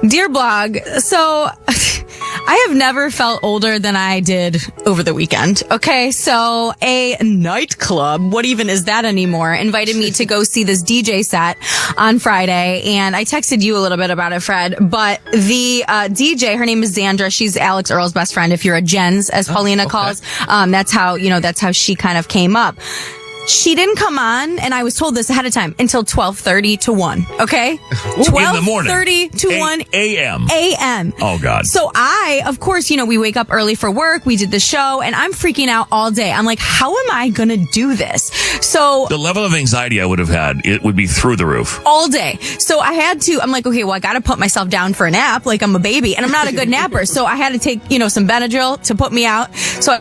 Dear blog, so I have never felt older than I did over the weekend. Okay, so a nightclub, what even is that anymore, invited me to go see this DJ set on Friday, and I texted you a little bit about it, Fred, but the DJ, her name is Xandra, she's Alex Earl's best friend, if you're a Jens, as Paulina calls. That's how she kind of came up. She didn't come on, and I was told this ahead of time, until 12:30 to 1, okay? 12:30 to 1 a.m. a.m. Oh, God. So I, of course, we wake up early for work, we did the show, and I'm freaking out all day. I'm like, how am I going to do this? So the level of anxiety I would have had, it would be through the roof. All day. So I'm like, okay, well, I got to put myself down for a nap, like I'm a baby, and I'm not a good napper. So I had to take, some Benadryl to put me out. So I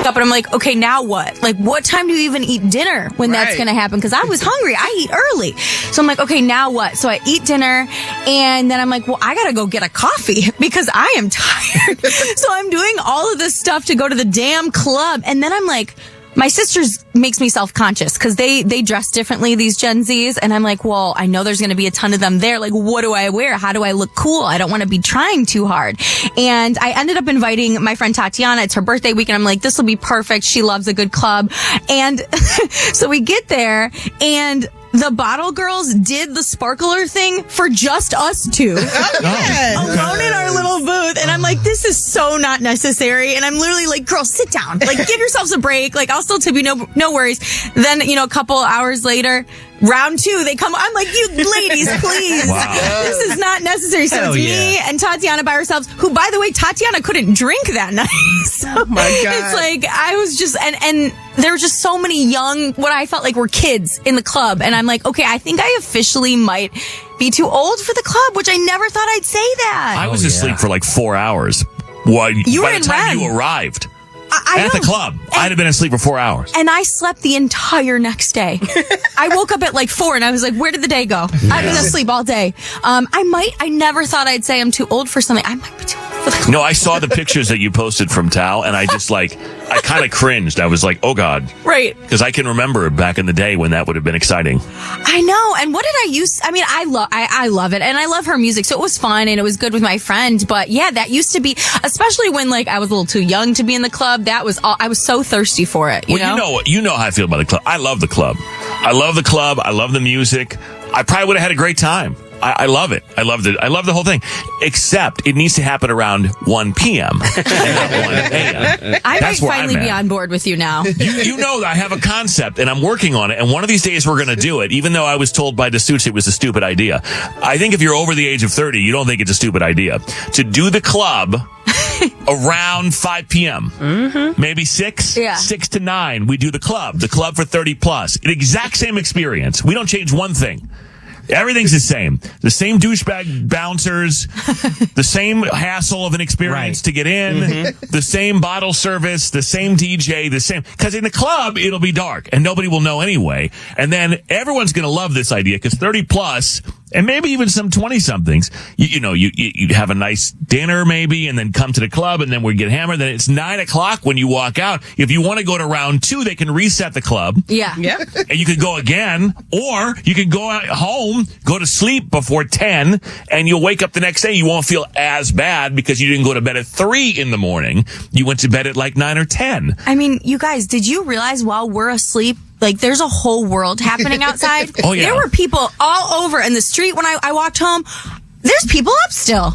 up and I'm like, okay, now what? Like, what time do you even eat dinner when that's going to happen? Because I was hungry. I eat early. So I'm like, okay, now what? So I eat dinner, and then I'm like, well, I got to go get a coffee because I am tired. So I'm doing all of this stuff to go to the damn club. And then I'm like, my sister's makes me self-conscious because they dress differently, these Gen Zs. And I'm like, well, I know there's going to be a ton of them there. Like, what do I wear? How do I look cool? I don't want to be trying too hard. And I ended up inviting my friend Tatiana. It's her birthday week. And I'm like, this will be perfect. She loves a good club. And so we get there, and the bottle girls did the sparkler thing for just us two. Alone in our little booth. And I'm like, this is so not necessary. And I'm literally like, girl, sit down. Like, give yourselves a break. Like, I'll still tip you, no worries. Then, a couple hours later, round 2, they come. I'm like, you ladies, please. Wow. This is not necessary. So it's me and Tatiana by ourselves, who, by the way, Tatiana couldn't drink that night. So oh my God. It's like, I was just, and there were just so many young, what I felt like were kids in the club. And I'm like, okay, I think I officially might be too old for the club, which I never thought I'd say that. I was asleep for like 4 hours. By the time you arrived. At the club. I'd have been asleep for 4 hours. And I slept the entire next day. I woke up at like 4 and I was like, where did the day go? I've been asleep all day. I never thought I'd say I'm too old for something. I might be too old for the club. No, I saw the pictures that you posted from Tal, and I just I kind of cringed. I was like, oh, God. Right. Because I can remember back in the day when that would have been exciting. I know. And what did I use? I mean, I love it. And I love her music. So it was fun and it was good with my friend. But yeah, that used to be, especially when I was a little too young to be in the club. That was all. I was so thirsty for it. You know how I feel about the club. I love the club. I love the club. I love the music. I probably would have had a great time. I love it. I love the whole thing. Except it needs to happen around 1 p.m. and not 1 a.m. I might finally be on board with you now. You know I have a concept, and I'm working on it, and one of these days we're going to do it, even though I was told by DeSuch it was a stupid idea. I think if you're over the age of 30, you don't think it's a stupid idea. To do the club around 5 p.m. Mm-hmm. Maybe 6? Yeah. 6 to 9, we do the club for 30 plus. An exact same experience. We don't change one thing. Everything's the same. The same douchebag bouncers, the same hassle of an experience to get in, the same bottle service, the same DJ, the same. Because in the club, it'll be dark and nobody will know anyway. And then everyone's going to love this idea because 30 plus, and maybe even some 20-somethings, you have a nice dinner maybe and then come to the club and then we get hammered. Then it's 9 o'clock when you walk out. If you want to go to round 2, they can reset the club. Yeah. And you could go again, or you could go home, go to sleep before 10, and you'll wake up the next day. You won't feel as bad because you didn't go to bed at 3 in the morning. You went to bed at like 9 or 10. I mean, you guys, did you realize while we're asleep, there's a whole world happening outside? Oh, yeah. There were people all over in the street when I walked home. There's people up still.